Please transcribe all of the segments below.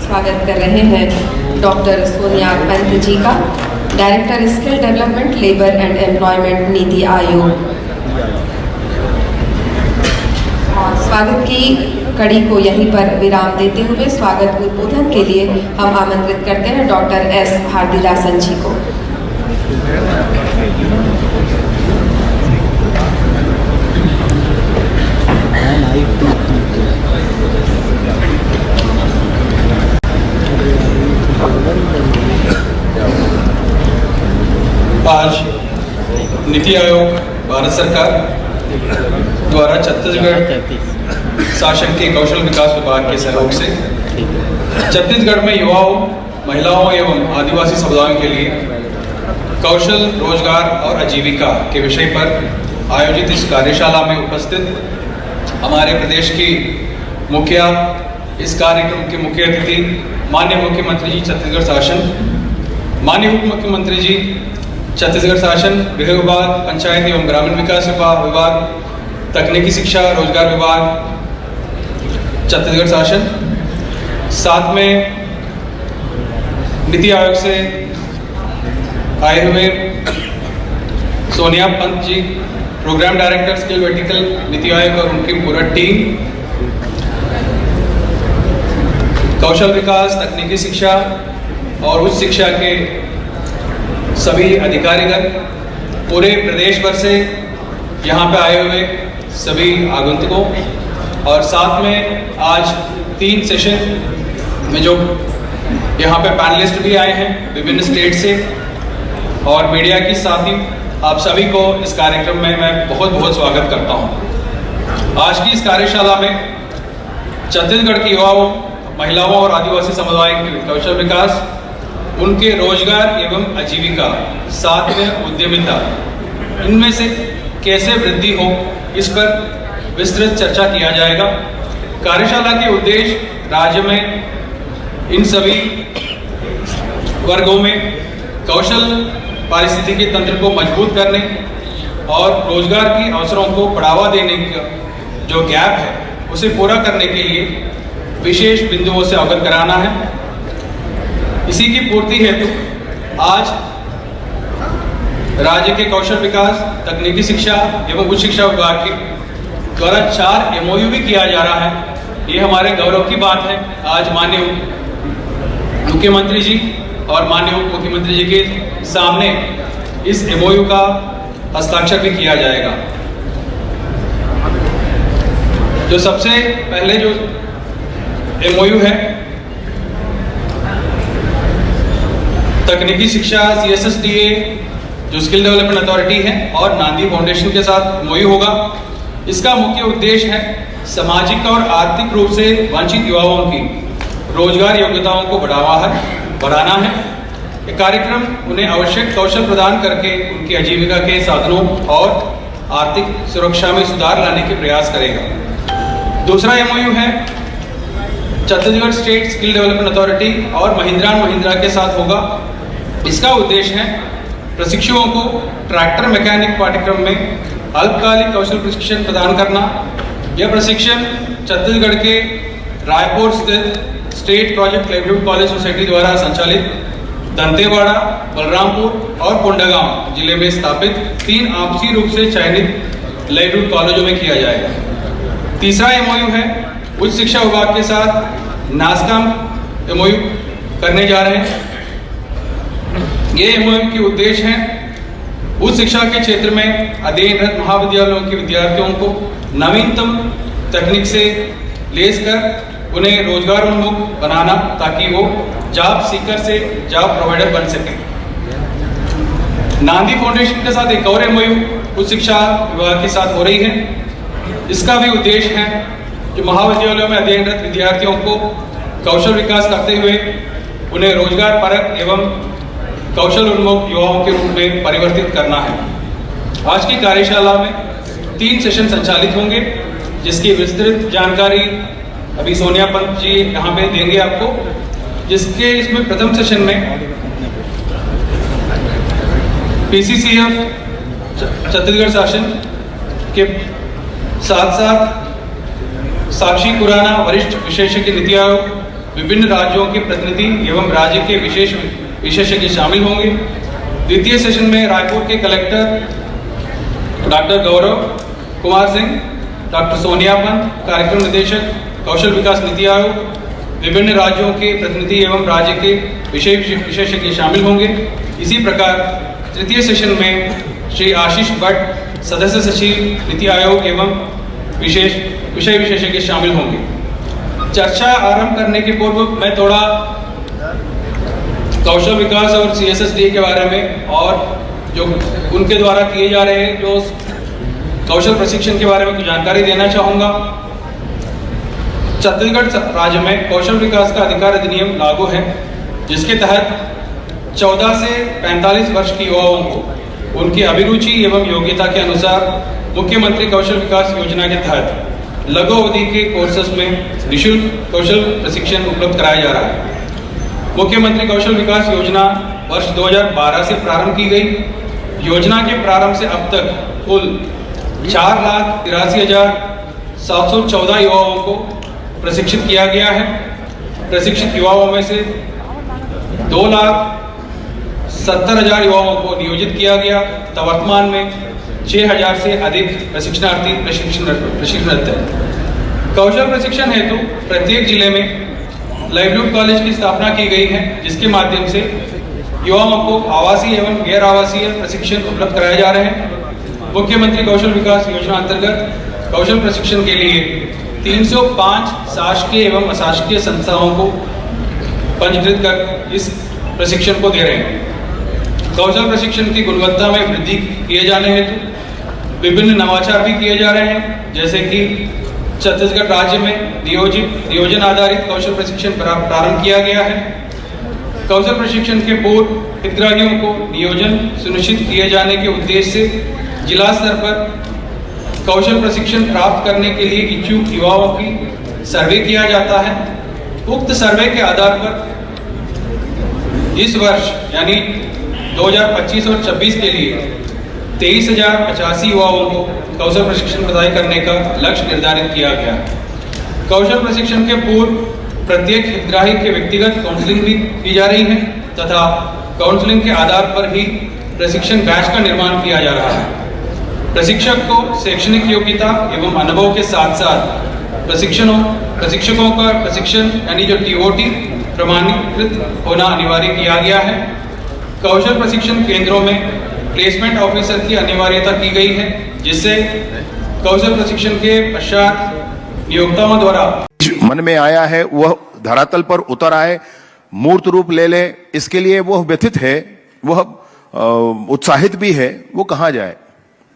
स्वागत कर रहे हैं डॉक्टर सोनिया पंत जी का, director skill development labour and employment NITI Aayog. और स्वागत की कड़ी को यहीं पर विराम देते हुए स्वागत उद्बोधन के लिए हम आमंत्रित करते हैं डॉक्टर एस भारतीदासन जी को। आज नीति आयोग भारत सरकार द्वारा छत्तीसगढ़ शासन के कौशल विकास विभाग के सहयोग से छत्तीसगढ़ में युवाओं, महिलाओं एवं आदिवासी समुदायों के लिए कौशल, रोजगार और आजीविका के विषय पर आयोजित इस कार्यशाला में उपस्थित हमारे प्रदेश की मुखिया, इस कार्यक्रम के मुख्य अतिथि माननीय मुख्यमंत्री जी छत्तीसगढ़ शासन, माननीय उप मुख्यमंत्री जी छत्तीसगढ़ शासन, गृह विभाग, पंचायत एवं ग्रामीण विकास विभाग, तकनीकी शिक्षा, रोजगार विभाग छत्तीसगढ़ शासन, साथ में नीति आयोग से आए हुए सोनिया पंत जी, programme director skill vertical NITI Aayog और उनकी पूरा टीम, कौशल विकास, तकनीकी शिक्षा और उच्च शिक्षा के सभी अधिकारीगण, पूरे प्रदेश भर से यहाँ पे आए हुए सभी आगंतुकों और साथ में आज 3 सेशन में जो यहाँ पे पैनलिस्ट भी आए हैं विभिन्न स्टेट से और मीडिया की साथी, आप सभी को इस कार्यक्रम में मैं बहुत बहुत स्वागत करता हूँ। आज की इस कार्यशाला में छत्तीसगढ़ के युवाओं, महिलाओं और आदिवासी समुदाय के कौशल विकास, उनके रोजगार एवं आजीविका, साथ में उद्यमिता, इनमें से कैसे वृद्धि हो, इस पर विस्तृत चर्चा किया जाएगा। कार्यशाला के उद्देश्य राज्य में इन सभी वर्गों में कौशल पारिस्थितिकी तंत्र को मजबूत करने और रोजगार के अवसरों को बढ़ावा देने का जो गैप है उसे पूरा करने के लिए विशेष बिंदुओं से अवगत कराना है। इसी की पूर्ति हेतु आज राज्य के कौशल विकास, तकनीकी शिक्षा एवं उच्च शिक्षा विभाग के द्वारा 4 MOU भी किया जा रहा है। ये हमारे गौरव की बात है। आज माननीय मुख्यमंत्री जी और माननीय उप मुख्यमंत्री जी के सामने इस MOU का हस्ताक्षर भी किया जाएगा। जो सबसे पहले जो MOU है, तकनीकी शिक्षा CSSDA जो स्किल डेवलपमेंट अथॉरिटी है और नांदी फाउंडेशन के साथ MOU होगा। इसका मुख्य उद्देश्य है सामाजिक और आर्थिक रूप से वंचित युवाओं की रोजगार योग्यताओं को बढ़ाना है। ये कार्यक्रम उन्हें आवश्यक कौशल प्रदान करके उनकी आजीविका के साधनों और आर्थिक सुरक्षा में सुधार लाने के प्रयास करेगा। दूसरा MOU है Chhattisgarh state skill development authority और महिंद्रा एंड महिंद्रा के साथ होगा। इसका उद्देश्य है प्रशिक्षुओं को ट्रैक्टर मैकेनिक पाठ्यक्रम में अल्पकालिक कौशल प्रशिक्षण प्रदान करना। यह प्रशिक्षण छत्तीसगढ़ के रायपुर स्थित state project livelihood college society द्वारा संचालित दंतेवाड़ा, बलरामपुर और कोंडागांव जिले में स्थापित 3 आपसी रूप से चयनित लाइवलीहुड कॉलेजों में किया जाएगा। तीसरा MOU है उच्च शिक्षा विभाग के साथ नास्कॉम MOU करने जा रहे हैं। ये MOU के उद्देश्य हैं उच्च शिक्षा के क्षेत्र में अध्ययनरत महाविद्यालयों के विद्यार्थियों को नवीनतम तकनीक से लैस कर उन्हें रोजगार उन्मुख बनाना, ताकि वो जॉब सीकर से जॉब प्रोवाइडर बन सकें। नांदी फाउंडेशन के साथ एक और MOU उच्च शिक्षा विभाग के साथ हो रही है। इसका भी उद्देश्य है जो महाविद्यालयों में अध्ययनरत विद्यार्थियों को कौशल विकास करते हुए उन्हें रोजगार परक एवं कौशल उन्मुख युवाओं के रूप में परिवर्तित करना है। आज की कार्यशाला में 3 सेशन संचालित होंगे, जिसकी विस्तृत जानकारी अभी सोनिया पंत जी यहाँ पे देंगे आपको। जिसके इसमें प्रथम सेशन में PCCF छत्तीसगढ़ शासन के साथ साथ साक्षी खुराना वरिष्ठ विशेषज्ञ नीति आयोग विभिन्न राज्यों के प्रतिनिधि एवं राज्य के विशेष विशेषज्ञ शामिल होंगे। द्वितीय सेशन में रायपुर के collector doctor Gaurav Kumar Singh, doctor Sonia Pant, कार्यक्रम निदेशक कौशल विकास नीति आयोग, विभिन्न राज्यों के प्रतिनिधि एवं राज्य के विशेष विशेषज्ञ शामिल होंगे। इसी प्रकार तृतीय सेशन में श्री आशीष भट्ट, सदस्य सचिव नीति आयोग एवं विषय विशेषज्ञ शामिल होंगे। चर्चा आरंभ करने के पूर्व मैं थोड़ा कौशल विकास और CSSD के बारे में और जो उनके द्वारा किए जा रहे जो कौशल प्रशिक्षण के बारे में कुछ जानकारी देना चाहूँगा। छत्तीसगढ़ राज्य में कौशल विकास का अधिकार अधिनियम लागू है, जिसके तहत 14 से 45 वर्ष की युवाओं को उनकी अभिरुचि एवं योग्यता के अनुसार मुख्यमंत्री कौशल विकास योजना के तहत लघु अवधि के कोर्सेस में निःशुल्क कौशल प्रशिक्षण उपलब्ध कराया जा रहा है। मुख्यमंत्री कौशल विकास योजना वर्ष 2012 से प्रारंभ की गई। योजना के प्रारंभ से अब तक कुल 4,83,714 युवाओं को प्रशिक्षित किया गया है। प्रशिक्षित युवाओं में से 2,70,000 युवाओं को नियोजित किया गया। वर्तमान में 6,000 से अधिक प्रशिक्षणार्थी प्रशिक्षणरत हैं। कौशल प्रशिक्षण हेतु प्रत्येक जिले में लाइवलीहुड कॉलेज की स्थापना की गई है, जिसके माध्यम से युवाओं को आवासीय एवं गैर आवासीय प्रशिक्षण उपलब्ध कराए जा रहे हैं। मुख्यमंत्री कौशल विकास योजना अंतर्गत कौशल प्रशिक्षण के लिए 305 शासकीय एवं अशासकीय संस्थाओं को पंजीकृत कर इस प्रशिक्षण को दे रहे हैं। कौशल प्रशिक्षण की गुणवत्ता में वृद्धि किए जाने हेतु विभिन्न नवाचार भी किए जा रहे हैं, जैसे कि छत्तीसगढ़ राज्य में नियोजन आधारित कौशल प्रशिक्षण प्रारंभ किया गया है। कौशल प्रशिक्षण के पूर्व हितग्राहियों को नियोजन सुनिश्चित किए जाने के उद्देश्य से जिला स्तर पर कौशल प्रशिक्षण प्राप्त करने के लिए इच्छुक युवाओं की सर्वे किया जाता है। उक्त सर्वे के आधार पर इस वर्ष यानी 2025 और 26 के लिए 23,085 युवाओं को कौशल प्रशिक्षण प्रदान करने का लक्ष्य निर्धारित किया गया। कौशल प्रशिक्षण के पूर्व प्रत्येक हितग्राही के व्यक्तिगत काउंसलिंग भी की जा रही है तथा काउंसलिंग के आधार पर ही प्रशिक्षण बैच का निर्माण किया जा रहा है। प्रशिक्षक को शैक्षणिक योग्यता एवं अनुभव के साथ साथ प्रशिक्षकों का प्रशिक्षण यानी जो TOT प्रमाणीकृत होना अनिवार्य किया गया है। कौशल प्रशिक्षण केंद्रों में प्लेसमेंट ऑफिसर की अनिवार्यता की गई है, जिससे कौशल प्रशिक्षण के पश्चात नियोक्ताओं द्वारा मन में आया है वह धरातल पर उतर आए, मूर्त रूप ले ले। इसके लिए वह व्यथित है, वह उत्साहित भी है, वो कहाँ जाए।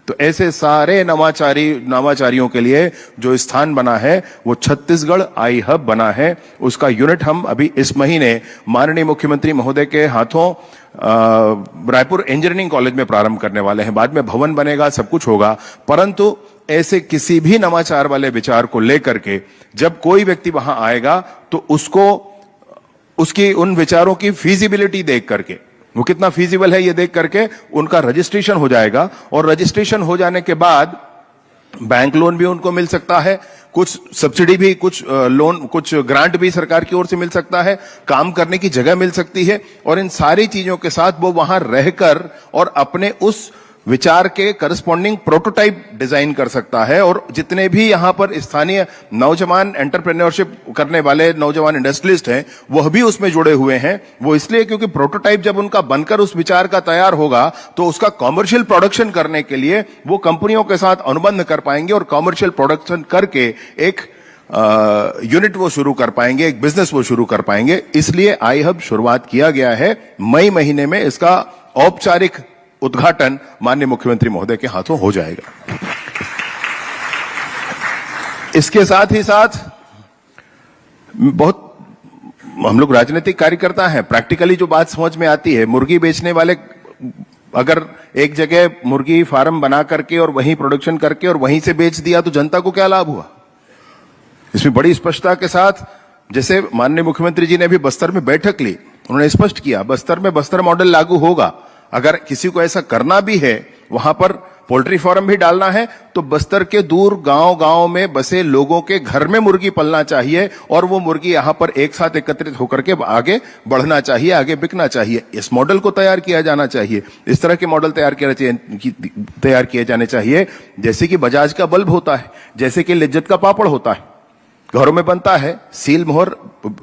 तो ऐसे सारे नवाचारियों के लिए जो स्थान बना है वो छत्तीसगढ़ आई हब बना है। उसका यूनिट हम अभी इस महीने माननीय मुख्यमंत्री महोदय के हाथों रायपुर इंजीनियरिंग कॉलेज में प्रारंभ करने वाले हैं। बाद में भवन बनेगा, सब कुछ होगा, परंतु ऐसे किसी भी नवाचार वाले विचार को लेकर के जब कोई व्यक्ति वहां आएगा तो उसको उसकी उन विचारों की फीजिबिलिटी देख करके, वो कितना फीजिबल है ये देख करके उनका रजिस्ट्रेशन हो जाएगा। और रजिस्ट्रेशन हो जाने के बाद बैंक लोन भी उनको मिल सकता है, कुछ सब्सिडी भी, कुछ लोन, कुछ ग्रांट भी सरकार की ओर से मिल सकता है, काम करने की जगह मिल सकती है। और इन सारी चीजों के साथ वो वहां रहकर और अपने उस विचार के करस्पॉन्डिंग प्रोटोटाइप डिजाइन कर सकता है। और जितने भी यहां पर स्थानीय नौजवान एंटरप्रेन्योरशिप करने वाले नौजवान इंडस्ट्रियलिस्ट हैं वह भी उसमें जुड़े हुए हैं। वो इसलिए क्योंकि प्रोटोटाइप जब उनका बनकर उस विचार का तैयार होगा तो उसका कॉमर्शियल प्रोडक्शन करने के लिए वो कंपनियों के साथ अनुबंध कर पाएंगे और कॉमर्शियल प्रोडक्शन करके एक यूनिट वो शुरू कर पाएंगे, एक बिजनेस वो शुरू कर पाएंगे। इसलिए आई हब शुरुआत किया गया है। मई महीने में इसका औपचारिक उद्घाटन माननीय मुख्यमंत्री महोदय के हाथों हो जाएगा। इसके साथ ही साथ बहुत हम लोग राजनीतिक कार्यकर्ता हैं, प्रैक्टिकली जो बात समझ में आती है, मुर्गी बेचने वाले अगर एक जगह मुर्गी फार्म बना करके और वहीं प्रोडक्शन करके और वहीं से बेच दिया तो जनता को क्या लाभ हुआ। इसमें बड़ी स्पष्टता के साथ, जैसे माननीय मुख्यमंत्री जी ने भी बस्तर में बैठक ली, उन्होंने स्पष्ट किया बस्तर में बस्तर मॉडल लागू होगा। अगर किसी को ऐसा करना भी है, वहां पर पोल्ट्री फार्म भी डालना है तो बस्तर के दूर गांव-गांव में बसे लोगों के घर में मुर्गी पलना चाहिए और वो मुर्गी यहां पर एक साथ एकत्रित होकर के आगे बढ़ना चाहिए, आगे बिकना चाहिए। इस मॉडल को तैयार किया जाना चाहिए। इस तरह के मॉडल तैयार किए जाने चाहिए जैसे कि बजाज का बल्ब होता है, जैसे कि लिज्जत का पापड़ होता है, घरों में बनता है, सील मोहर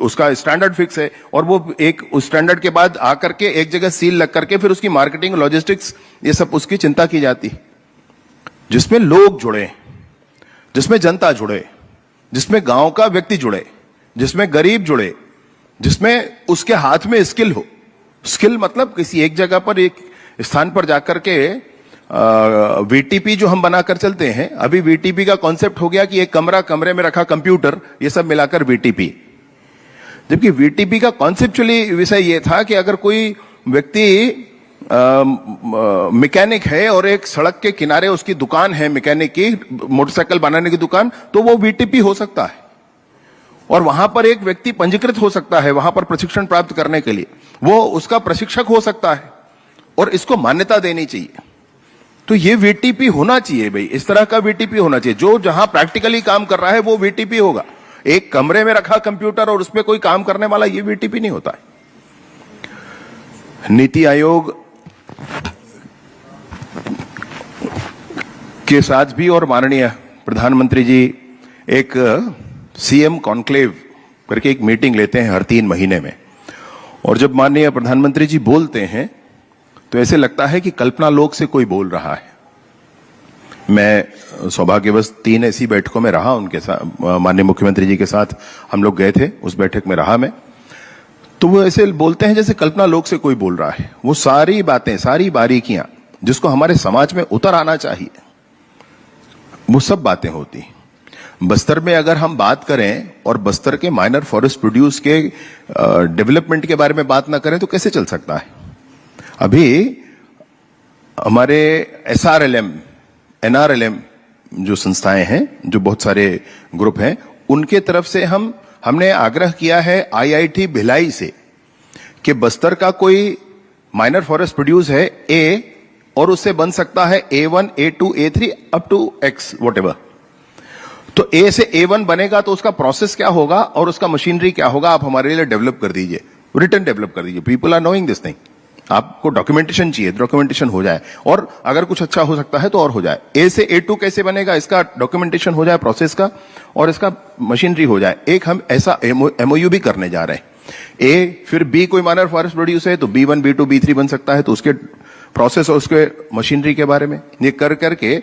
उसका स्टैंडर्ड फिक्स है और वो एक उस स्टैंडर्ड के बाद आकर के एक जगह सील लग करके फिर उसकी मार्केटिंग, लॉजिस्टिक्स, ये सब उसकी चिंता की जाती है। जिसमें लोग जुड़े, जिसमें जनता जुड़े, जिसमें गांव का व्यक्ति जुड़े, जिसमें गरीब जुड़े, जिसमें उसके हाथ में स्किल हो। स्किल मतलब किसी एक जगह पर, एक स्थान पर जाकर के वीटीपी जो हम बनाकर चलते हैं, अभी वीटीपी का कॉन्सेप्ट हो गया कि एक कमरे में रखा कंप्यूटर, ये सब मिलाकर वीटीपी। जबकि वीटीपी का कॉन्सेप्चुअली विषय ये था कि अगर कोई व्यक्ति मैकेनिक है और एक सड़क के किनारे उसकी दुकान है मैकेनिक की, मोटरसाइकिल बनाने की दुकान, तो वो वीटीपी हो सकता है और वहां पर एक व्यक्ति पंजीकृत हो सकता है वहां पर प्रशिक्षण प्राप्त करने के लिए, वो उसका प्रशिक्षक हो सकता है और इसको मान्यता देनी चाहिए। तो ये वीटीपी होना चाहिए भाई, इस तरह का वीटीपी होना चाहिए। जो जहां प्रैक्टिकली काम कर रहा है वो वीटीपी होगा। एक कमरे में रखा कंप्यूटर और उसमें कोई काम करने वाला, ये वीटीपी नहीं होता है। नीति आयोग के साथ भी और माननीय प्रधानमंत्री जी एक सीएम कॉन्क्लेव करके एक मीटिंग लेते हैं हर 3 महीने में, और जब माननीय प्रधानमंत्री जी बोलते हैं तो ऐसे लगता है कि कल्पना लोक से कोई बोल रहा है। मैं सौभाग्यवश 3 ऐसी बैठकों में रहा उनके साथ, माननीय मुख्यमंत्री जी के साथ हम लोग गए थे, उस बैठक में रहा मैं। तो वो ऐसे बोलते हैं जैसे कल्पना लोक से कोई बोल रहा है। वो सारी बातें, सारी बारीकियां जिसको हमारे समाज में उतर आना चाहिए, वो सब बातें होती हैं। बस्तर में अगर हम बात करें और बस्तर के माइनर फॉरेस्ट प्रोड्यूस के डेवलपमेंट के बारे में बात ना करें तो कैसे चल सकता है। अभी हमारे SRLM, NRLM जो संस्थाएं हैं, जो बहुत सारे ग्रुप हैं, उनके तरफ से हमने आग्रह किया है IIT भिलाई से कि बस्तर का कोई माइनर फॉरेस्ट प्रोड्यूस है A और उससे बन सकता है A1, A2, A3 up to X whatever. तो A से A1 बनेगा तो उसका प्रोसेस क्या होगा और उसका मशीनरी क्या होगा, आप हमारे लिए डेवलप कर दीजिए, रिटर्न डेवलप कर दीजिए। People are knowing this thing. आपको डॉक्यूमेंटेशन चाहिए, डॉक्यूमेंटेशन हो जाए, और अगर कुछ अच्छा हो सकता है तो और हो जाए। A से A2 कैसे बनेगा, इसका डॉक्यूमेंटेशन हो जाए प्रोसेस का, और इसका मशीनरी हो जाए। एक हम ऐसा MOU भी करने जा रहे हैं। A फिर B कोई माइनर फॉरेस्ट प्रोड्यूस है तो B1, B2, B3 बन सकता है, तो उसके प्रोसेस और उसके मशीनरी के बारे में ये कर करके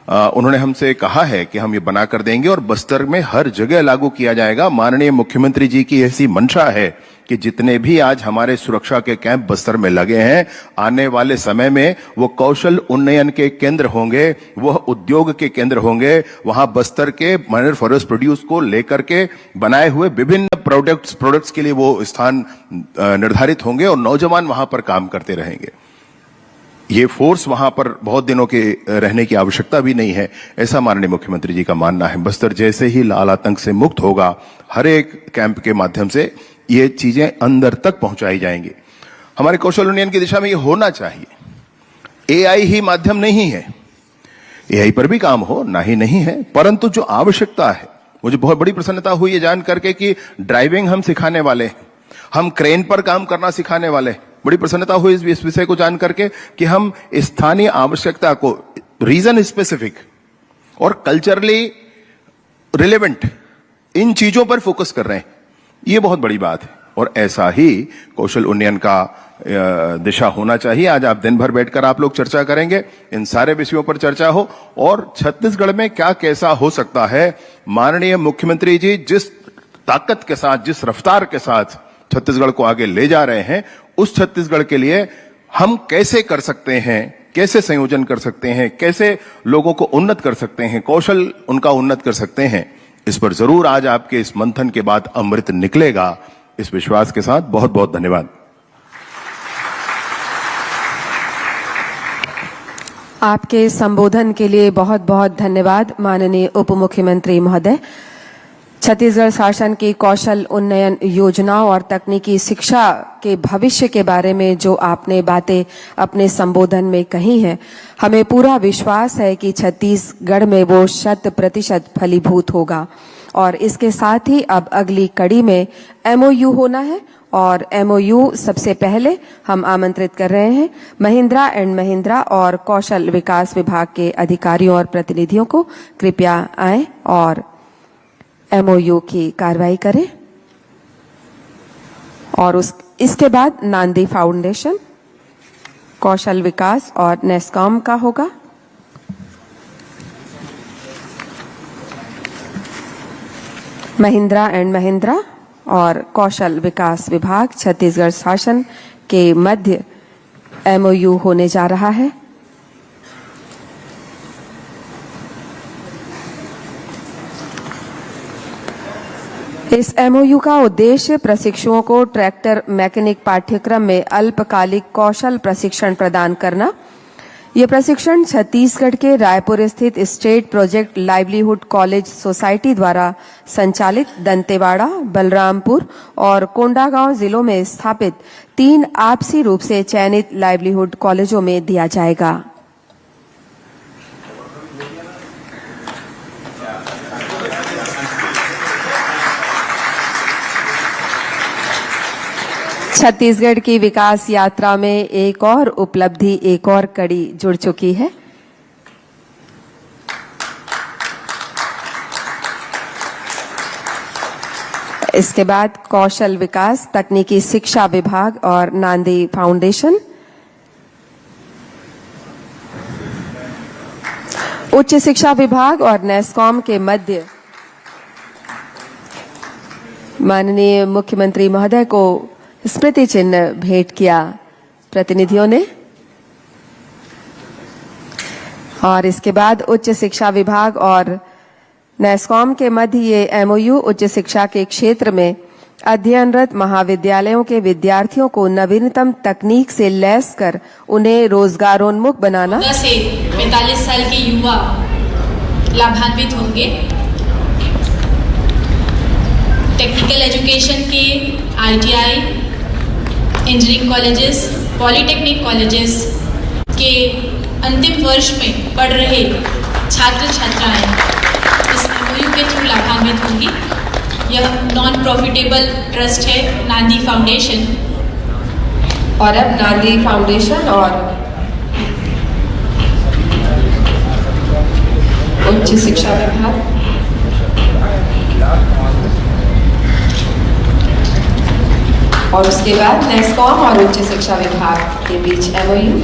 उन्होंने हमसे कहा है कि हम ये बना कर देंगे और बस्तर में हर जगह लागू किया जाएगा। माननीय मुख्यमंत्री जी की ऐसी मंशा है कि जितने भी आज हमारे सुरक्षा के कैंप बस्तर में लगे हैं, आने वाले समय में वो कौशल उन्नयन के केंद्र होंगे, वह उद्योग के केंद्र होंगे। वहां बस्तर के माइनर फॉरेस्ट प्रोड्यूस को लेकर के बनाए हुए विभिन्न प्रोडक्ट्स के लिए वो स्थान निर्धारित होंगे और नौजवान वहां पर काम करते रहेंगे। ये फोर्स वहां पर बहुत दिनों के रहने की आवश्यकता भी नहीं है, ऐसा माननीय मुख्यमंत्री जी का मानना है। बस्तर जैसे ही लाल आतंक से मुक्त होगा, हर एक कैंप के माध्यम से ये चीजें अंदर तक पहुंचाई जाएंगी। हमारे कौशल उन्नयन की दिशा में ये होना चाहिए। AI ही माध्यम नहीं है, AI पर भी काम हो, ना ही नहीं है, परंतु जो आवश्यकता है, मुझे बहुत बड़ी प्रसन्नता हुई ये जान करके कि ड्राइविंग हम सिखाने वाले हैं, हम क्रेन पर काम करना सिखाने वाले हैं। बड़ी प्रसन्नता हुई इस विषय को जान करके कि हम स्थानीय आवश्यकता को, रीजन स्पेसिफिक और कल्चरली रिलेवेंट, इन चीजों पर फोकस कर रहे हैं। ये बहुत बड़ी बात है और ऐसा ही कौशल उन्नयन का दिशा होना चाहिए। आज आप दिन भर बैठकर आप लोग चर्चा करेंगे, इन सारे विषयों पर चर्चा हो और छत्तीसगढ़ में क्या कैसा हो सकता है। माननीय मुख्यमंत्री जी जिस ताकत के साथ, जिस रफ्तार के साथ छत्तीसगढ़ को आगे ले जा रहे हैं, उस छत्तीसगढ़ के लिए हम कैसे कर सकते हैं, कैसे संयोजन कर सकते हैं, कैसे लोगों को उन्नत कर सकते हैं, कौशल उनका उन्नत कर सकते हैं, इस पर जरूर आज आपके इस मंथन के बाद अमृत निकलेगा, इस विश्वास के साथ बहुत बहुत धन्यवाद। आपके संबोधन के लिए बहुत बहुत धन्यवाद माननीय उप मुख्यमंत्री महोदय। छत्तीसगढ़ शासन की कौशल उन्नयन योजनाओं और तकनीकी शिक्षा के भविष्य के बारे में जो आपने बातें अपने संबोधन में कही हैं, हमें पूरा विश्वास है कि छत्तीसगढ़ में वो 100% फलीभूत होगा। और इसके साथ ही अब अगली कड़ी में MOU होना है और MOU सबसे पहले हम आमंत्रित कर रहे हैं महिंद्रा एंड महिंद्रा और कौशल विकास विभाग के अधिकारियों और प्रतिनिधियों को। कृपया आएं और MOU की कार्रवाई करें। और इसके बाद नांदी फाउंडेशन, कौशल विकास और नेस्कॉम का होगा। महिंद्रा एंड महिंद्रा और कौशल विकास विभाग छत्तीसगढ़ शासन के मध्य MOU होने जा रहा है। इस MOU का उद्देश्य प्रशिक्षुओं को ट्रैक्टर मैकेनिक पाठ्यक्रम में अल्पकालिक कौशल प्रशिक्षण प्रदान करना। ये प्रशिक्षण छत्तीसगढ़ के रायपुर स्थित state project livelihood college society द्वारा संचालित दंतेवाड़ा, बलरामपुर और कोंडागांव जिलों में स्थापित 3 आपसी रूप से चयनित लाइवलीहुड कॉलेजों में दिया जाएगा। छत्तीसगढ़ की विकास यात्रा में एक और उपलब्धि, एक और कड़ी जुड़ चुकी है। इसके बाद कौशल विकास तकनीकी शिक्षा विभाग और नांदी फाउंडेशन, उच्च शिक्षा विभाग और नेस्कॉम के मध्य माननीय मुख्यमंत्री महोदय को स्मृति चिन्ह भेंट किया प्रतिनिधियों ने। और इसके बाद उच्च शिक्षा विभाग और नेस्कॉम के मध्य ये MOU उच्च शिक्षा के क्षेत्र में अध्ययनरत महाविद्यालयों के विद्यार्थियों को नवीनतम तकनीक से लैस कर उन्हें रोजगारोन्मुख बनाना। 14 से 45 साल के युवा लाभान्वित होंगे। टेक्निकल एजुकेशन के ITI, engineering colleges, polytechnic colleges के अंतिम वर्ष में पढ़ रहे छात्र छात्राएं इस MOU के थ्रू लाभान्वित होंगी। यह नॉन प्रॉफिटेबल ट्रस्ट है नांदी फाउंडेशन। और अब नांदी फाउंडेशन और उच्च शिक्षा विभाग, और उसके बाद नेस्कॉम और उच्च शिक्षा विभाग के बीच MOU।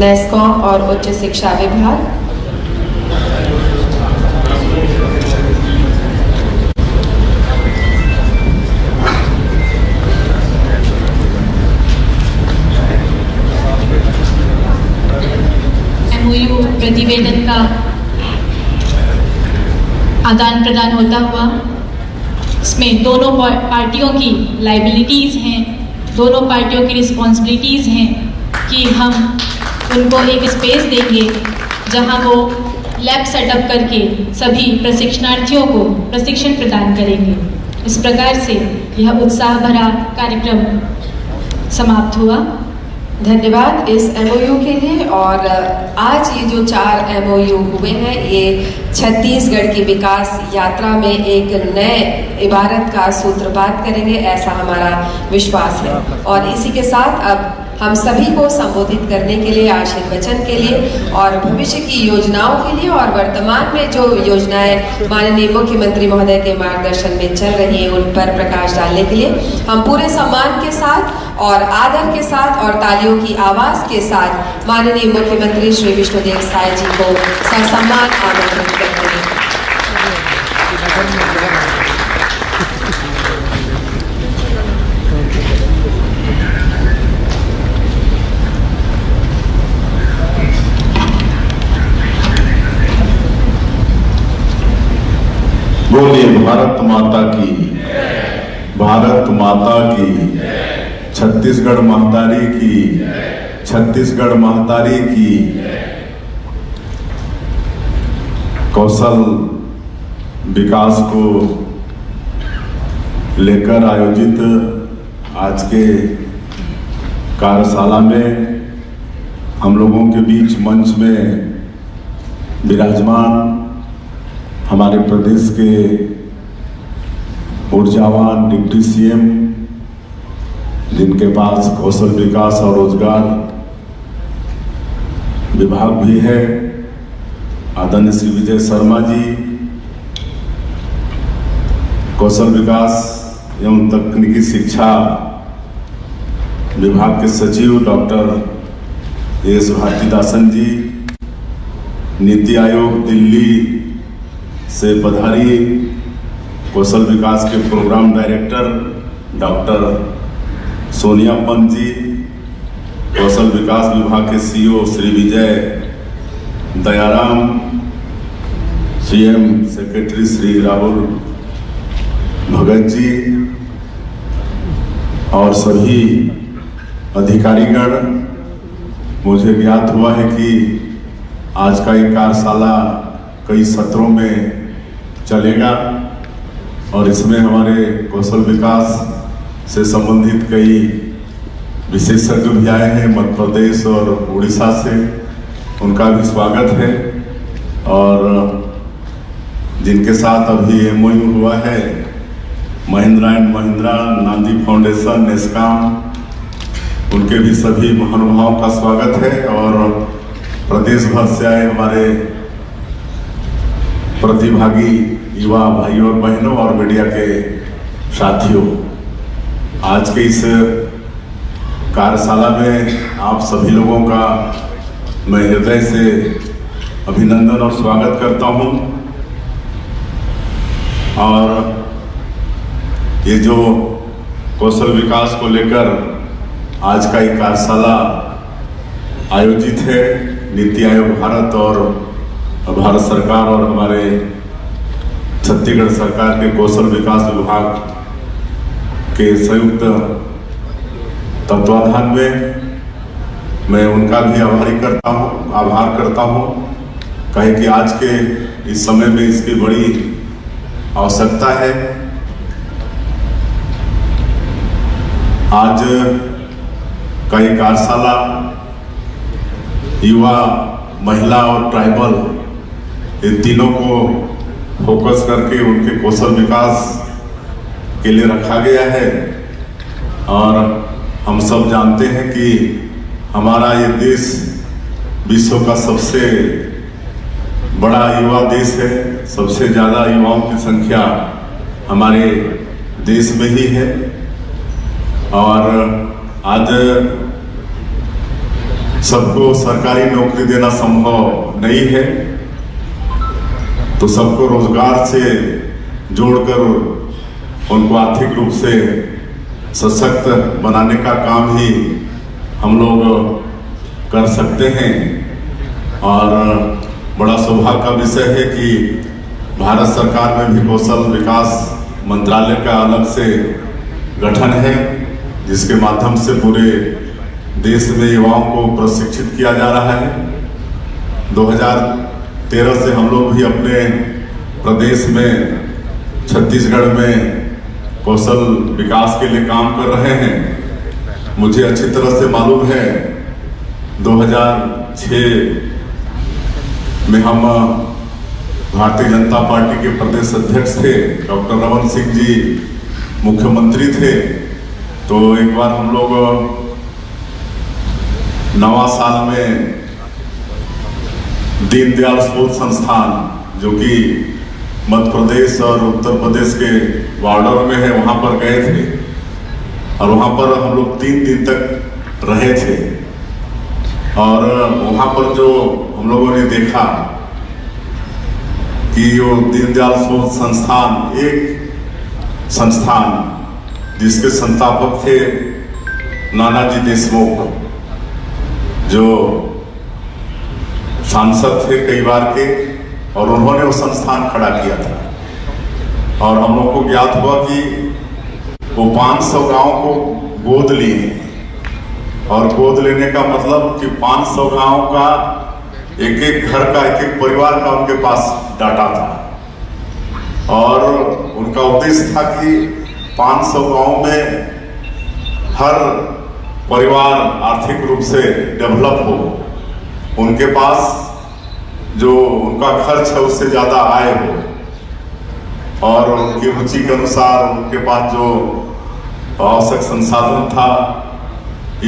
नेस्कॉम और उच्च शिक्षा विभाग, MOU प्रतिवेदन का आदान प्रदान होता हुआ इसमें दोनों पार्टियों की लाइबिलिटीज़ हैं, दोनों पार्टियों की रिस्पॉन्सिबिलिटीज़ हैं कि हम उनको एक स्पेस देंगे जहां वो लैब सेटअप करके सभी प्रशिक्षणार्थियों को प्रशिक्षण प्रदान करेंगे। इस प्रकार से यह उत्साह भरा कार्यक्रम समाप्त हुआ। धन्यवाद इस MOU के लिए। और आज ये जो 4 MOU हुए हैं, ये छत्तीसगढ़ की विकास यात्रा में एक नए इबारत का सूत्रपात करेंगे, ऐसा हमारा विश्वास है। और इसी के साथ अब हम सभी को संबोधित करने के लिए, आशीर्वचन के लिए और भविष्य की योजनाओं के लिए और वर्तमान में जो योजनाएं माननीय मुख्यमंत्री महोदय के मार्गदर्शन में चल रही हैं उन पर प्रकाश डालने के लिए हम पूरे सम्मान के साथ और आदर के साथ और तालियों की आवाज के साथ माननीय मुख्यमंत्री श्री विष्णुदेव साय जी को ससम्मान आमंत्रित करते हैं। बोलिए भारत माता की, भारत माता की, छत्तीसगढ़ महतारी की, छत्तीसगढ़ महतारी की। कौशल विकास को लेकर आयोजित आज के कार्यशाला में हम लोगों के बीच मंच में विराजमान हमारे प्रदेश के ऊर्जावान डिप्टी सीएम, जिनके पास कौशल विकास और रोजगार विभाग भी है, आदरणीय श्री विजय शर्मा जी, कौशल विकास एवं तकनीकी शिक्षा विभाग के सचिव डॉक्टर एस भारतीदासन जी, नीति आयोग दिल्ली से पधारी कौशल विकास के programme director doctor Sonia Pant ji, कौशल विकास विभाग के CEO Shri Vijay Dayaram, CM secretary Shri Rahul Bhagat ji और सभी अधिकारीगण। मुझे ज्ञात हुआ है कि आज का ये कार्यशाला कई सत्रों में चलेगा और इसमें हमारे कौशल विकास से संबंधित कई विशेषज्ञ भी आए हैं मध्य प्रदेश और उड़ीसा से, उनका भी स्वागत है। और जिनके साथ अभी एमओयू हुआ है, महिंद्रा एंड महिंद्रा, नांदी फाउंडेशन, नेस्कॉम, उनके भी सभी महानुभावों का स्वागत है। और प्रदेश भर से आए हमारे प्रतिभागी युवा भाइयों और बहनों और मीडिया के साथियों, आज के इस कार्यशाला में आप सभी लोगों का मैं हृदय से अभिनंदन और स्वागत करता हूं। और ये जो कौशल विकास को लेकर आज का ये कार्यशाला आयोजित है, नीति आयोग भारत और भारत सरकार और हमारे छत्तीसगढ़ सरकार के कौशल विकास विभाग के संयुक्त तत्वाधान में मैं उनका भी आभार करता हूं, कहे कि आज के इस समय में इसकी बड़ी आवश्यकता है। आज का ये कार्यशाला युवा, महिला और ट्राइबल, इन तीनों को फोकस करके उनके कौशल विकास के लिए रखा गया है। और हम सब जानते हैं कि हमारा ये देश विश्व का सबसे बड़ा युवा देश है, सबसे ज़्यादा युवाओं की संख्या हमारे देश में ही है। और आज सबको सरकारी नौकरी देना संभव नहीं है, तो सबको रोजगार से जोड़कर उनको आर्थिक रूप से सशक्त बनाने का काम ही हम लोग कर सकते हैं। और बड़ा सौभाग्य का विषय है कि भारत सरकार में भी कौशल विकास मंत्रालय का अलग से गठन है, जिसके माध्यम से पूरे देश में युवाओं को प्रशिक्षित किया जा रहा है। 2013 से हम लोग भी अपने प्रदेश में, छत्तीसगढ़ में कौशल विकास के लिए काम कर रहे हैं। मुझे अच्छी तरह से मालूम है 2006 में हम भारतीय जनता पार्टी के प्रदेश अध्यक्ष थे, डॉक्टर रमन सिंह जी मुख्यमंत्री थे। तो एक बार हम लोग नवा साल में दीनदयाल स्पोर्ट्स संस्थान, जो कि मध्य प्रदेश और उत्तर प्रदेश के बॉर्डर में है, वहाँ पर गए थे। और वहाँ पर हम लोग 3 दिन तक रहे थे। और वहाँ पर जो हम लोगों ने देखा कि वो दीनदयाल स्पोर्ट्स संस्थान एक संस्थान जिसके संस्थापक थे नानाजी देशमुख, जो सांसद थे कई बार के, और उन्होंने वो संस्थान खड़ा किया था। और हम लोग को ज्ञात हुआ कि वो 500 गांव को गोद लिए, और गोद लेने का मतलब कि 500 गांव का एक एक घर का एक एक परिवार का उनके पास डाटा था, और उनका उद्देश्य था कि 500 गांव में हर परिवार आर्थिक रूप से डेवलप हो, उनके पास जो उनका खर्च है उससे ज़्यादा आय हो, और उनकी रुचि के अनुसार उनके पास जो आवश्यक संसाधन था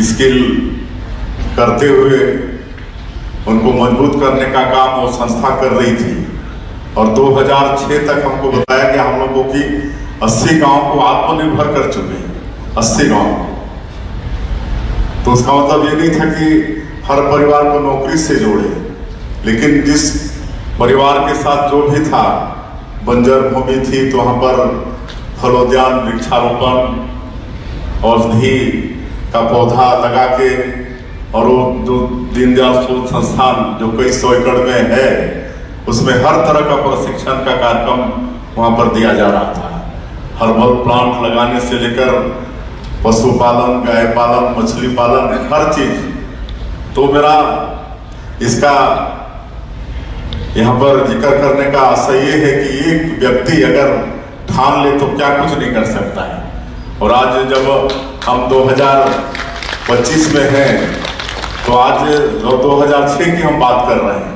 स्किल करते हुए उनको मजबूत करने का काम वो संस्था कर रही थी। और 2006 तक हमको बताया गया हम लोगों की 80 गांव को आत्मनिर्भर कर चुके हैं, 80 गांव। तो उसका मतलब ये नहीं था कि हर परिवार को नौकरी से जोड़े, लेकिन जिस परिवार के साथ जो भी था, बंजर भूमि थी तो वहाँ पर फलोद्यान, वृक्षारोपण, औषधि का पौधा लगा के, और वो जो दीनदयाल शोध संस्थान जो कई 100 एकड़ में है उसमें हर तरह का प्रशिक्षण का कार्यक्रम वहाँ पर दिया जा रहा था। हर्बल प्लांट लगाने से लेकर पशुपालन, गाय पालन, मछली पालन, हर चीज। तो मेरा इसका यहाँ पर जिक्र करने का आशय ये है कि एक व्यक्ति अगर ठान ले तो क्या कुछ नहीं कर सकता है। और आज जब हम 2025 में हैं, तो आज 2006 की हम बात कर रहे हैं,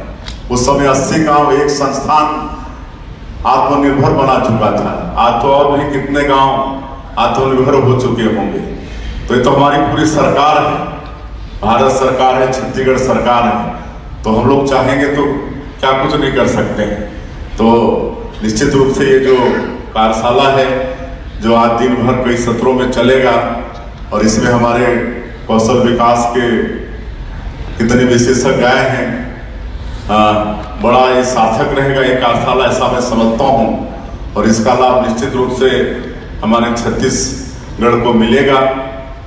उस समय 80 गांव एक संस्थान आत्मनिर्भर बना चुका था। आज तो और भी कितने गांव आत्मनिर्भर हो चुके होंगे। तो ये तो हमारी पूरी सरकार है, भारत सरकार है, छत्तीसगढ़ सरकार है, तो हम लोग चाहेंगे तो क्या कुछ नहीं कर सकते हैं। तो निश्चित रूप से ये जो कार्यशाला है जो आज दिन भर कई सत्रों में चलेगा, और इसमें हमारे कौशल विकास के कितने विशेषज्ञ आए हैं, बड़ा ये सार्थक रहेगा ये कार्यशाला, ऐसा मैं समझता हूँ। और इसका लाभ निश्चित रूप से हमारे छत्तीसगढ़ को मिलेगा।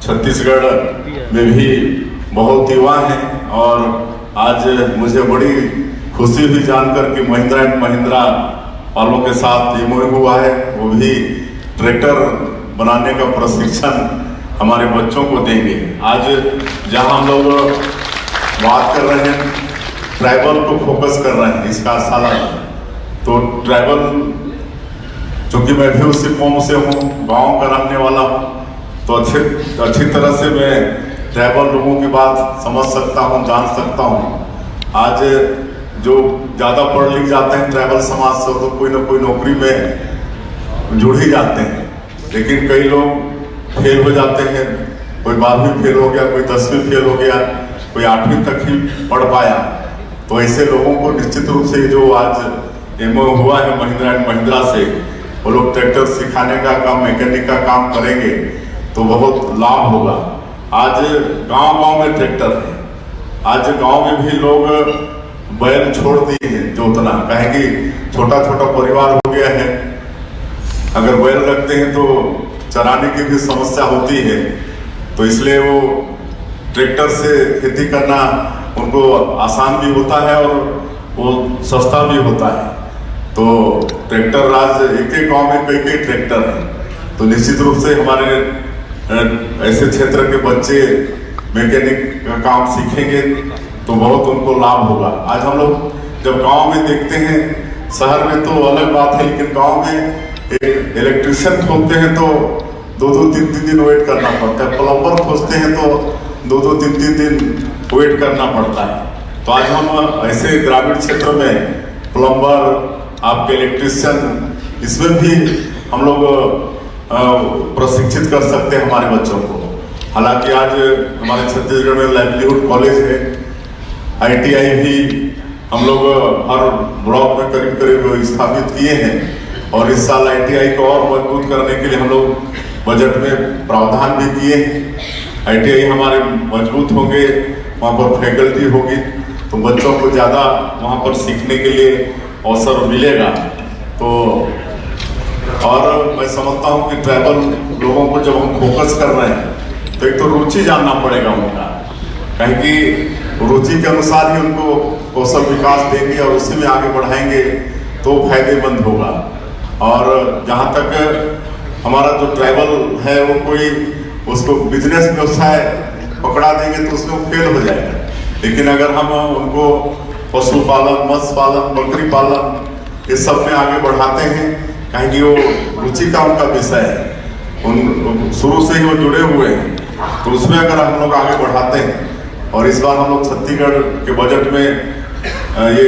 छत्तीसगढ़ में भी बहुत युवा हैं, और आज मुझे बड़ी खुशी हुई जानकर कि महिंद्रा एंड महिंद्रा वालों के साथ एमओयू हुआ है, वो भी ट्रैक्टर बनाने का प्रशिक्षण हमारे बच्चों को देंगे। आज जहां हम लोग बात कर रहे हैं, ट्राइबल को फोकस कर रहे हैं इस कार्यशाला में, तो ट्राइबल, चूंकि मैं भी उसी कौम से हूँ, गांव का रहने वाला हूँ, तो अच्छी तरह से मैं ट्राइबल लोगों की बात समझ सकता हूँ, जान सकता हूँ। आज जो ज़्यादा पढ़ लिख जाते हैं ट्राइबल समाज से, तो कोई ना कोई नौकरी में जुड़ ही जाते हैं, लेकिन कई लोग फेल हो जाते हैं, कोई 12वीं फेल हो गया, कोई 10वीं फेल हो गया, कोई 8वीं तक ही पढ़ पाया। तो ऐसे लोगों को निश्चित रूप से जो आज एमओयू हुआ है महिंद्रा एंड महिंद्रा से, वो लोग ट्रैक्टर सिखाने का काम, मैकेनिक का काम करेंगे तो बहुत लाभ होगा। आज गांव-गांव में ट्रैक्टर है, आज गांव में भी लोग बैल छोड़ दिए हैं जोतना, कहेंगे छोटा छोटा परिवार हो गया है, अगर बैल रखते हैं तो चराने की भी समस्या होती है, तो इसलिए वो ट्रैक्टर से खेती करना उनको आसान भी होता है और वो सस्ता भी होता है। तो ट्रैक्टर राज एक एक गांव में कई कई ट्रैक्टर हैं, तो निश्चित रूप से हमारे ऐसे क्षेत्र के बच्चे मैकेनिक का काम सीखेंगे तो बहुत उनको लाभ होगा। आज हम लोग जब गांव में देखते हैं, शहर में तो अलग बात है, लेकिन गांव में एक इलेक्ट्रिशियन खोजते हैं तो 2-3 दिन वेट करना पड़ता है, प्लम्बर खोजते हैं तो 2-3 दिन वेट करना पड़ता है। तो आज हम ऐसे ग्रामीण क्षेत्र में प्लम्बर, आपके इलेक्ट्रिशियन, इसमें भी हम लोग प्रशिक्षित कर सकते हैं हमारे बच्चों को। हालांकि आज हमारे छत्तीसगढ़ में लाइवलीहुड कॉलेज है, ITI भी हम लोग हर ब्लॉक में करीब करीब स्थापित किए हैं, और इस साल ITI को और मजबूत करने के लिए हम लोग बजट में प्रावधान भी किए हैं। ITI हमारे मजबूत होंगे, वहाँ पर फैकल्टी होगी, तो बच्चों को ज़्यादा वहाँ पर सीखने के लिए अवसर मिलेगा। तो और मैं समझता हूँ कि ट्राइबल लोगों को जब हम फोकस कर रहे हैं तो एक तो रुचि जानना पड़ेगा उनका, कहीं कि रुचि के अनुसार ही उनको कौशल विकास देंगे और उसी में आगे बढ़ाएंगे तो फायदेमंद होगा। और जहाँ तक हमारा जो ट्राइबल है वो कोई उसको बिजनेस व्यवसाय पकड़ा देंगे तो उसमें फेल हो जाएगा। लेकिन अगर हम उनको पशुपालन, मत्स्य पालन, बकरी पालन इस सब में आगे बढ़ाते हैं, कहीं कि वो रुचि का उनका विषय है, उन शुरू से ही वो जुड़े हुए हैं, तो उसमें अगर हम लोग आगे बढ़ाते हैं। और इस बार हम लोग छत्तीसगढ़ के बजट में ये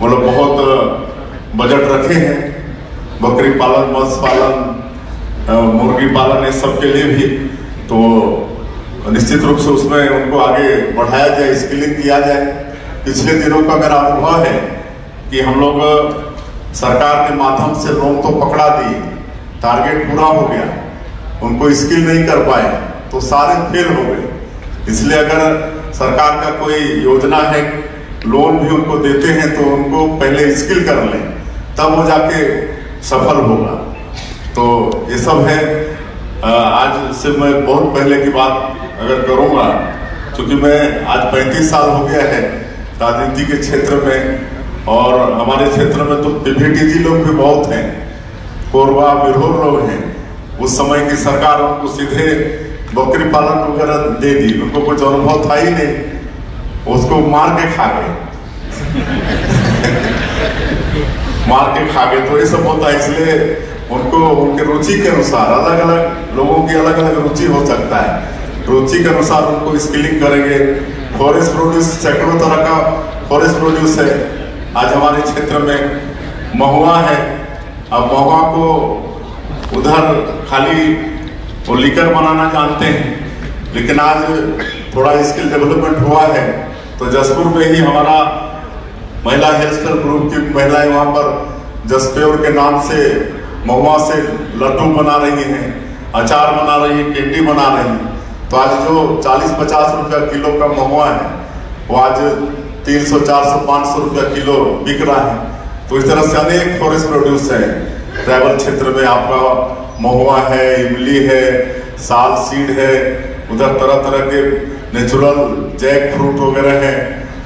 मतलब बहुत बजट रखे हैं बकरी पालन, मत्स्य पालन, मुर्गी पालन इस सब के लिए भी, तो निश्चित रूप से उसमें उनको आगे बढ़ाया जाए, स्किलिंग किया जाए। पिछले दिनों का मेरा अनुभव है कि हम लोग सरकार के माध्यम से लोन तो पकड़ा दिए, टारगेट पूरा हो गया, उनको स्किल नहीं कर पाए तो सारे फेल हो गए। इसलिए अगर सरकार का कोई योजना है, लोन भी उनको देते हैं तो उनको पहले स्किल कर लें, तब वो जाके सफल होगा। तो ये सब है। आज से मैं बहुत पहले की बात अगर करूँगा, क्योंकि मैं आज 35 साल हो गया है राजनीति के क्षेत्र में, और हमारे क्षेत्र में तो पीभीटीजी लोग भी बहुत हैं, कोरबा बिरहोर लोग हैं। उस समय की सरकार उनको सीधे बकरी पालन वगैरह दे दी, उनको कुछ अनुभव था ही नहीं, उसको मार के खा गए मार के खा गए। तो ये सब होता है, इसलिए उनको उनके रुचि के अनुसार, अलग अलग लोगों की अलग अलग रुचि हो सकता है, रुचि के अनुसार उनको स्किलिंग करेंगे। फॉरेस्ट प्रोड्यूस, सैकड़ों तरह का फॉरेस्ट प्रोड्यूस है। आज हमारे क्षेत्र में महुआ है, अब महुआ को उधर खाली वो लीकर बनाना जानते हैं, लेकिन आज थोड़ा स्किल डेवलपमेंट हुआ है। तो जसपुर में ही हमारा महिला हेल्थ ग्रुप की महिलाएं वहाँ पर जसप्योर के नाम से महुआ से लड्डू बना रही हैं, अचार बना रही हैं, कैंडी बना रही हैं। तो आज जो 40-50 रुपया किलो का महुआ है वो आज 300, 400, 500 रुपया किलो बिक रहा है। तो इस तरह से अनेक फॉरेस्ट प्रोड्यूस है ट्राइबल क्षेत्र में। आपका महुआ है, इमली है, साल सीड है, उधर तरह तरह के नेचुरल जैक फ्रूट वगैरह है।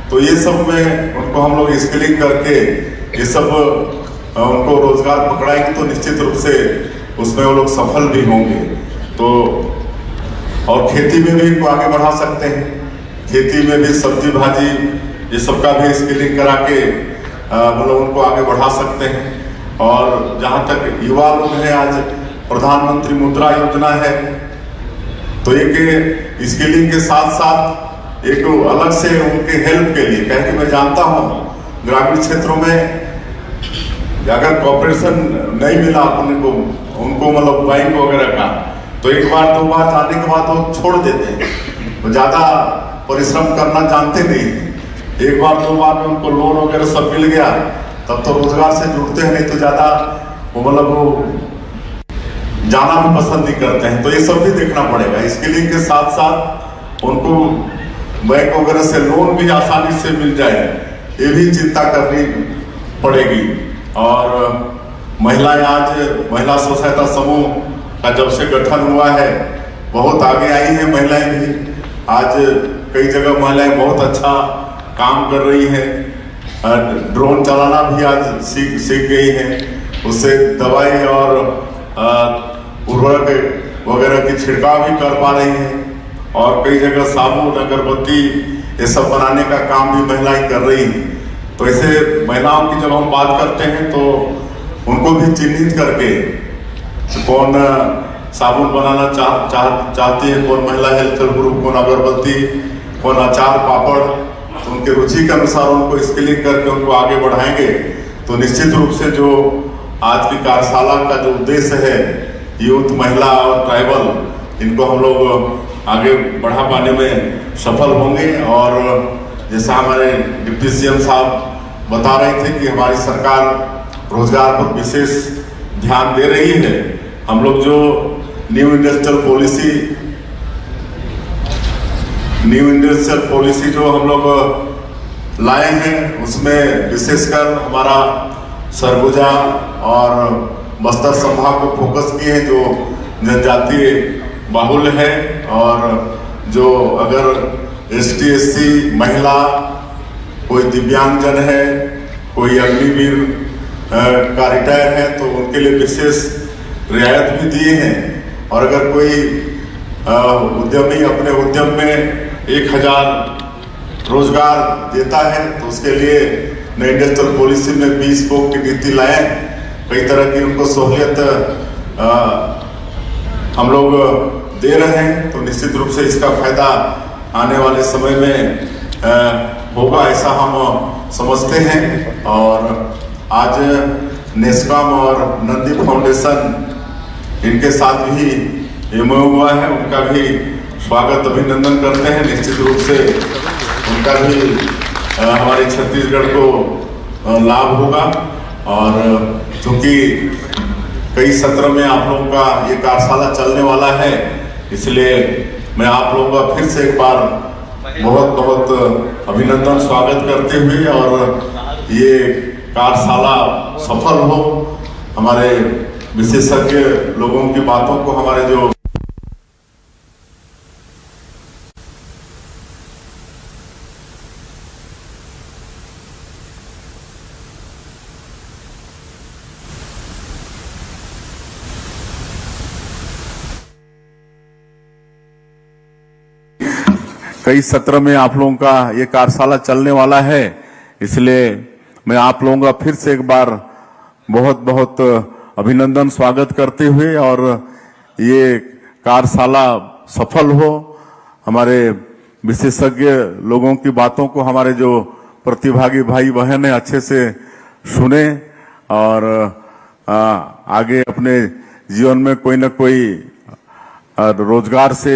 तो ये सब में उनको हम लोग स्किलिंग करके ये सब उनको रोजगार पकड़ाएंगे तो निश्चित रूप से उसमें वो लोग सफल भी होंगे। तो और खेती में भी इनको आगे बढ़ा सकते हैं, खेती में भी सब्जी भाजी ये सब का भी स्किलिंग करा के मतलब उनको आगे बढ़ा सकते हैं। और जहाँ तक युवा लोग हैं, आज प्रधानमंत्री मुद्रा योजना है, तो एक स्किलिंग के साथ साथ एक अलग से उनके हेल्प के लिए, कह के मैं जानता हूँ ग्रामीण क्षेत्रों में अगर कॉर्पोरेशन नहीं मिला अपने को, उनको मतलब बैंक वगैरह का, तो एक बार दो बार जाने के बाद वो छोड़ देते हैं, तो ज़्यादा परिश्रम करना जानते नहीं। एक बार दो बार में उनको लोन वगैरह सब मिल गया, तब तो रोजगार से जुड़ते हैं, नहीं तो ज़्यादा वो मतलब वो जाना भी पसंद नहीं करते हैं। तो ये सब भी देखना पड़ेगा। स्किलिंग के साथ साथ उनको बैंक वगैरह से लोन भी आसानी से मिल जाए, ये भी चिंता करनी पड़ेगी। और महिलाएं, आज महिला स्व सहायता समूह का जब से गठन हुआ है बहुत आगे आई हैं महिलाएं भी। आज कई जगह महिलाएं बहुत अच्छा काम कर रही हैं, ड्रोन चलाना भी आज सीख गई हैं, उससे दवाई और उर्वरक वगैरह की छिड़काव भी कर पा रही हैं। और कई जगह साबुन, अगरबत्ती ये सब बनाने का काम भी महिलाएं कर रही हैं। तो ऐसे महिलाओं की जब हम बात करते हैं तो उनको भी चिन्हित करके कौन साबुन बनाना चाहती है, कौन महिला हेल्थ ग्रुप, कौन अगरबत्ती, कौन अचार पापड़, तो उनके रुचि के अनुसार उनको स्किलिंग करके उनको आगे बढ़ाएंगे। तो निश्चित रूप से जो आज की कार्यशाला का जो उद्देश्य है, यूथ, महिला और ट्राइबल, इनको हम लोग आगे बढ़ा पाने में सफल होंगे। और जैसा हमारे डिप्टी सीएम साहब बता रहे थे कि हमारी सरकार रोजगार पर विशेष ध्यान दे रही है। हम लोग जो न्यू इंडस्ट्रियल पॉलिसी जो हम लोग लाए हैं, उसमें विशेषकर हमारा सरगुजा और बस्तर संभाग को फोकस किए हैं, जो जनजातीय बाहुल्य है। और जो अगर ST SC महिला, कोई दिव्यांगजन है, कोई अग्निवीर का रिटायर है तो उनके लिए विशेष रियायत भी दिए हैं। और अगर कोई उद्यमी अपने उद्यम में 1000 रोजगार देता है तो उसके लिए नई इंडस्ट्रियल पॉलिसी में 20 स्पोक की नीति लाए, कई तरह की उनको सहूलियत हम लोग दे रहे हैं। तो निश्चित रूप से इसका फायदा आने वाले समय में होगा, ऐसा हम समझते हैं। और आज नेस्कॉम और नंदी फाउंडेशन इनके साथ भी एमओयू हुआ है, उनका भी स्वागत अभिनंदन करते हैं। निश्चित रूप से उनका भी हमारे छत्तीसगढ़ को लाभ होगा। और क्योंकि कई सत्र में आप लोगों का ये कार्यशाला चलने वाला है, इसलिए मैं आप लोगों का फिर से एक बार बहुत बहुत अभिनंदन स्वागत करते हुए और ये कार्यशाला सफल हो, हमारे विशेषज्ञ लोगों की बातों को हमारे जो कई सत्र में आप लोगों का ये कार्यशाला चलने वाला है, इसलिए मैं आप लोगों का फिर से एक बार बहुत बहुत अभिनंदन स्वागत करते हुए और ये कार्यशाला सफल हो, हमारे विशेषज्ञ लोगों की बातों को हमारे जो प्रतिभागी भाई बहन है अच्छे से सुने और आगे अपने जीवन में कोई न कोई रोजगार से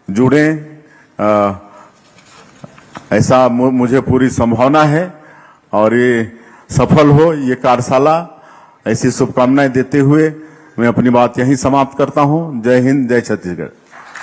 जुड़े, ऐसा मुझे पूरी संभावना है। और ये सफल हो ये कार्यशाला, ऐसी शुभकामनाएं देते हुए मैं अपनी बात यहीं समाप्त करता हूं। जय हिंद, जय छत्तीसगढ़।